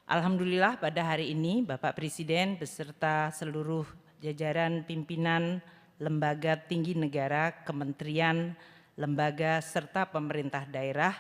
Alhamdulillah pada hari ini Bapak Presiden beserta seluruh jajaran pimpinan lembaga tinggi negara, kementerian, lembaga serta pemerintah daerah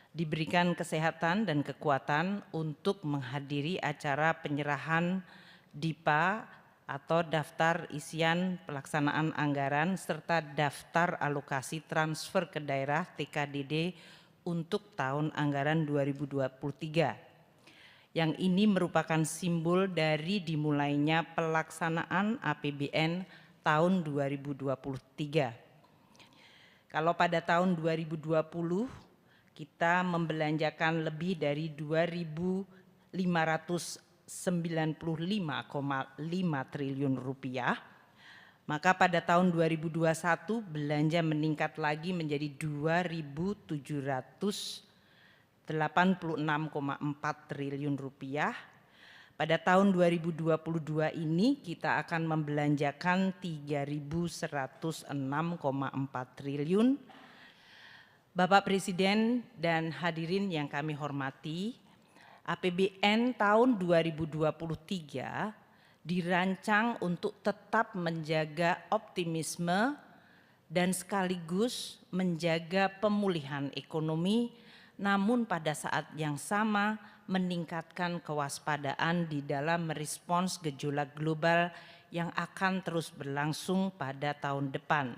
diberikan kesehatan dan kekuatan untuk menghadiri acara penyerahan DIPA atau daftar isian pelaksanaan anggaran serta daftar alokasi transfer ke daerah TKDD untuk tahun anggaran 2023. Yang ini merupakan simbol dari dimulainya pelaksanaan APBN tahun 2023. Kalau pada tahun 2020 kita membelanjakan lebih dari 2.595,5 triliun rupiah, maka pada tahun 2021 belanja meningkat lagi menjadi 2.786,4 triliun rupiah. Pada tahun 2022 ini kita akan membelanjakan 3.106,4 triliun. Bapak Presiden dan hadirin yang kami hormati, APBN tahun 2023 dirancang untuk tetap menjaga optimisme dan sekaligus menjaga pemulihan ekonomi, namun pada saat yang sama meningkatkan kewaspadaan di dalam merespons gejolak global yang akan terus berlangsung pada tahun depan.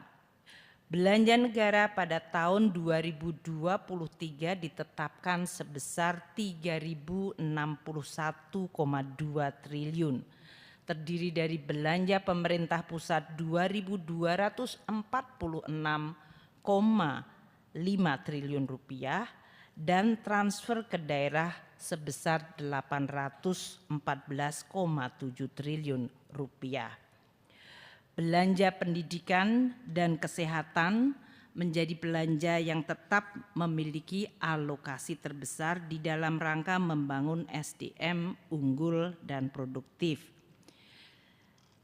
Belanja negara pada tahun 2023 ditetapkan sebesar 3.061,2 triliun, terdiri dari belanja pemerintah pusat 2.246,5 triliun rupiah dan transfer ke daerah sebesar 814,7 triliun rupiah. Belanja pendidikan dan kesehatan menjadi belanja yang tetap memiliki alokasi terbesar di dalam rangka membangun SDM unggul dan produktif.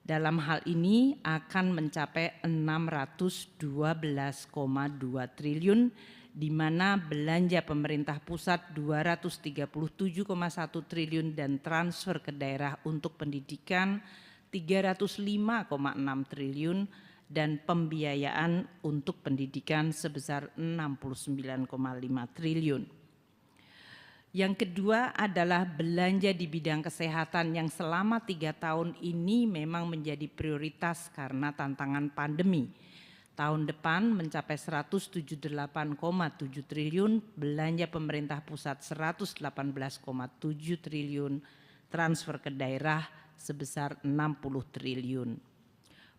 Dalam hal ini akan mencapai 612,2 triliun, di mana belanja pemerintah pusat 237,1 triliun dan transfer ke daerah untuk pendidikan 305,6 triliun dan pembiayaan untuk pendidikan sebesar 69,5 triliun. Yang kedua adalah belanja di bidang kesehatan yang selama 3 tahun ini memang menjadi prioritas karena tantangan pandemi. Tahun depan mencapai 178,7 triliun, belanja pemerintah pusat 118,7 triliun, transfer ke daerah sebesar 60 triliun.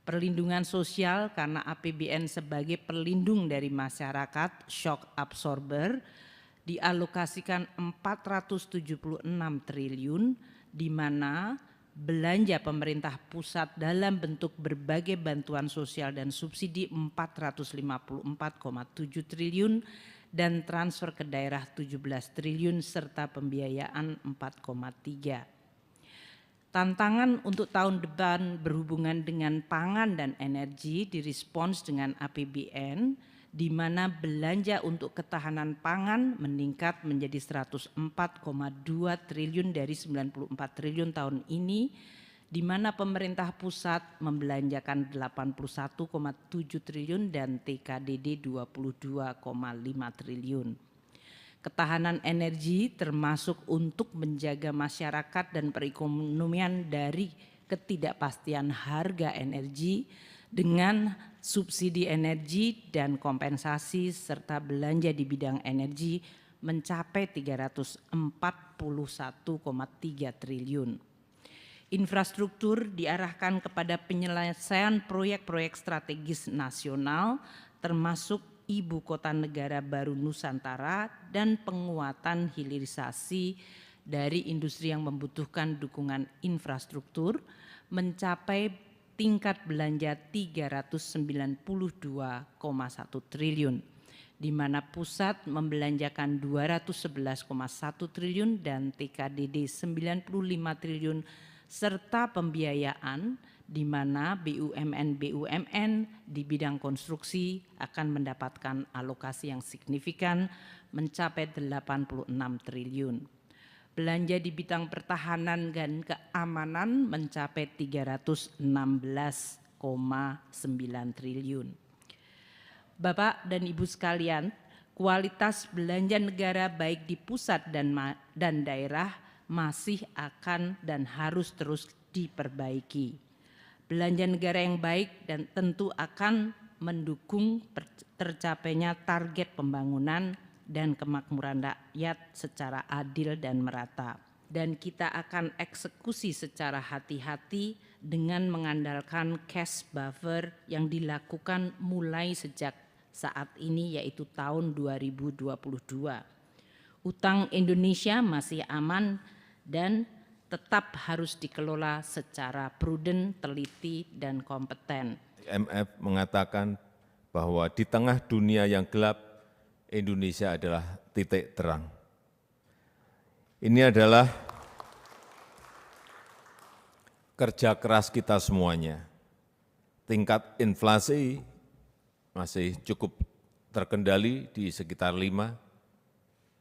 Perlindungan sosial karena APBN sebagai pelindung dari masyarakat, shock absorber, dialokasikan 476 triliun, di mana belanja pemerintah pusat dalam bentuk berbagai bantuan sosial dan subsidi 454,7 triliun dan transfer ke daerah 17 triliun serta pembiayaan 4,3. Tantangan untuk tahun depan berhubungan dengan pangan dan energi direspons dengan APBN, di mana belanja untuk ketahanan pangan meningkat menjadi 104,2 triliun dari 94 triliun tahun ini, di mana pemerintah pusat membelanjakan 81,7 triliun dan TKDD 22,5 triliun. Ketahanan energi termasuk untuk menjaga masyarakat dan perekonomian dari ketidakpastian harga energi dengan subsidi energi dan kompensasi serta belanja di bidang energi mencapai 341,3 triliun. Infrastruktur diarahkan kepada penyelesaian proyek-proyek strategis nasional termasuk Ibu Kota Negara Baru Nusantara dan penguatan hilirisasi dari industri yang membutuhkan dukungan infrastruktur mencapai tingkat belanja 392,1 triliun, di mana pusat membelanjakan 211,1 triliun dan TKDD 95 triliun serta pembiayaan di mana BUMN di bidang konstruksi akan mendapatkan alokasi yang signifikan mencapai 86 triliun. Belanja di bidang pertahanan dan keamanan mencapai 316,9 triliun. Bapak dan Ibu sekalian, kualitas belanja negara baik di pusat dan daerah masih akan dan harus terus diperbaiki. Belanja negara yang baik dan tentu akan mendukung tercapainya target pembangunan dan kemakmuran rakyat secara adil dan merata. Dan kita akan eksekusi secara hati-hati dengan mengandalkan cash buffer yang dilakukan mulai sejak saat ini, yaitu tahun 2022. Utang Indonesia masih aman dan tetap harus dikelola secara prudent, teliti, dan kompeten. IMF mengatakan bahwa di tengah dunia yang gelap, Indonesia adalah titik terang. Ini adalah kerja keras kita semuanya. Tingkat inflasi masih cukup terkendali di sekitar 5.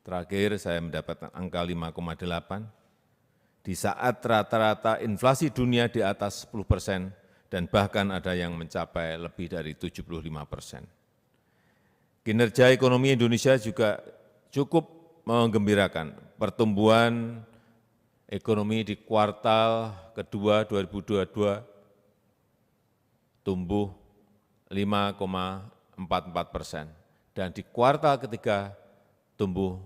Terakhir saya mendapatkan angka 5,8. Di saat rata-rata inflasi dunia di atas 10% dan bahkan ada yang mencapai lebih dari 75%. Kinerja ekonomi Indonesia juga cukup menggembirakan. Pertumbuhan ekonomi di kuartal kedua 2022 tumbuh 5,44% dan di kuartal ketiga tumbuh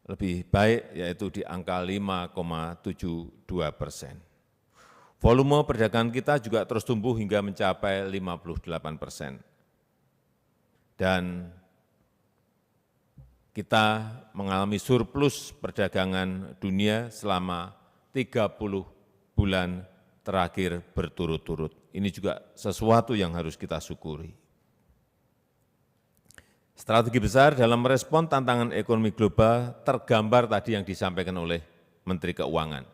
lebih baik, yaitu di angka 5,72%. Volume perdagangan kita juga terus tumbuh hingga mencapai 58%. Dan kita mengalami surplus perdagangan dunia selama 30 bulan terakhir berturut-turut. Ini juga sesuatu yang harus kita syukuri. Strategi besar dalam merespon tantangan ekonomi global tergambar tadi yang disampaikan oleh Menteri Keuangan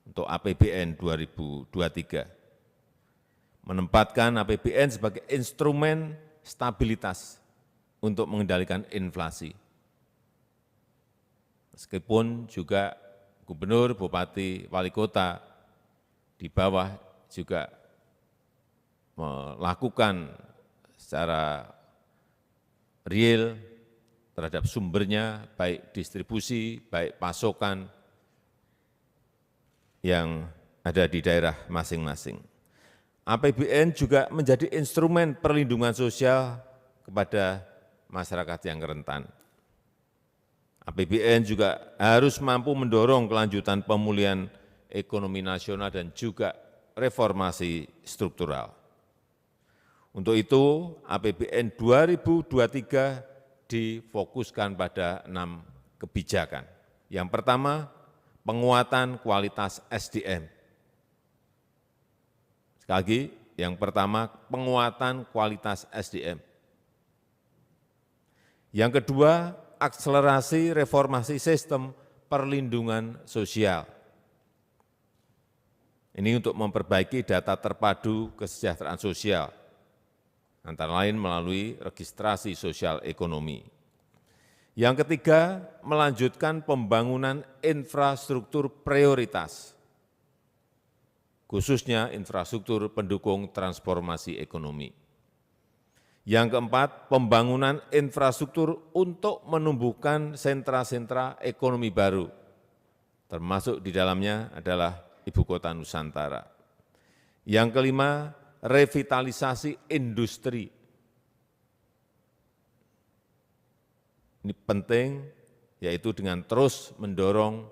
untuk APBN 2023. Menempatkan APBN sebagai instrumen stabilitas untuk mengendalikan inflasi. Meskipun juga gubernur, bupati, wali kota di bawah juga melakukan secara real terhadap sumbernya, baik distribusi, baik pasokan yang ada di daerah masing-masing. APBN juga menjadi instrumen perlindungan sosial kepada masyarakat yang rentan. APBN juga harus mampu mendorong kelanjutan pemulihan ekonomi nasional dan juga reformasi struktural. Untuk itu, APBN 2023 difokuskan pada 6 kebijakan. Yang pertama, penguatan kualitas SDM. Sekali lagi, yang pertama, penguatan kualitas SDM. Yang kedua, akselerasi reformasi sistem perlindungan sosial. Ini untuk memperbaiki data terpadu kesejahteraan sosial, antara lain melalui registrasi sosial ekonomi. Yang ketiga, melanjutkan pembangunan infrastruktur prioritas, khususnya infrastruktur pendukung transformasi ekonomi. Yang keempat, pembangunan infrastruktur untuk menumbuhkan sentra-sentra ekonomi baru, termasuk di dalamnya adalah Ibu Kota Nusantara. Yang kelima, revitalisasi industri. Ini penting, yaitu dengan terus mendorong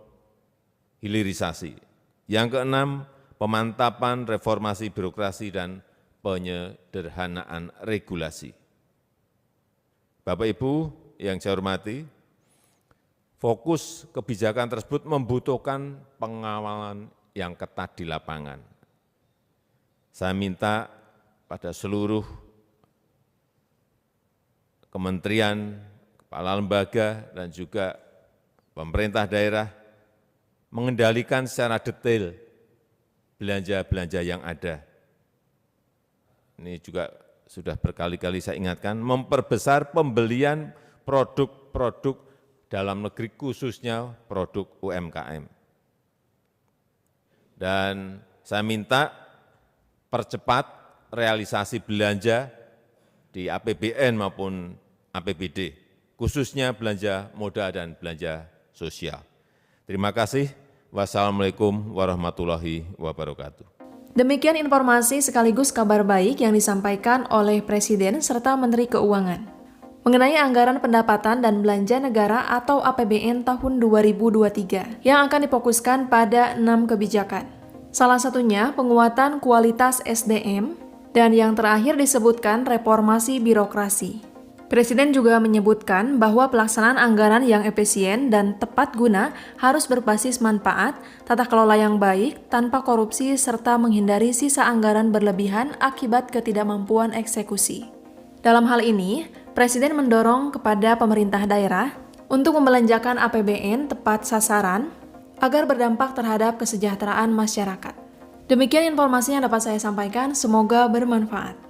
hilirisasi. Yang keenam, pemantapan reformasi birokrasi dan penyederhanaan regulasi. Bapak Ibu yang saya hormati, fokus kebijakan tersebut membutuhkan pengawalan yang ketat di lapangan. Saya minta pada seluruh kementerian, kepala lembaga, dan juga pemerintah daerah mengendalikan secara detail belanja-belanja yang ada. Ini juga sudah berkali-kali saya ingatkan, memperbesar pembelian produk-produk dalam negeri khususnya produk UMKM. Dan saya minta percepat realisasi belanja di APBN maupun APBD, khususnya belanja moda dan belanja sosial. Terima kasih. Wassalamualaikum warahmatullahi wabarakatuh. Demikian informasi sekaligus kabar baik yang disampaikan oleh Presiden serta Menteri Keuangan mengenai anggaran pendapatan dan belanja negara atau APBN tahun 2023 yang akan difokuskan pada 6 kebijakan. Salah satunya penguatan kualitas SDM dan yang terakhir disebutkan reformasi birokrasi. Presiden juga menyebutkan bahwa pelaksanaan anggaran yang efisien dan tepat guna harus berbasis manfaat, tata kelola yang baik, tanpa korupsi, serta menghindari sisa anggaran berlebihan akibat ketidakmampuan eksekusi. Dalam hal ini, Presiden mendorong kepada pemerintah daerah untuk membelanjakan APBN tepat sasaran agar berdampak terhadap kesejahteraan masyarakat. Demikian informasi yang dapat saya sampaikan, semoga bermanfaat.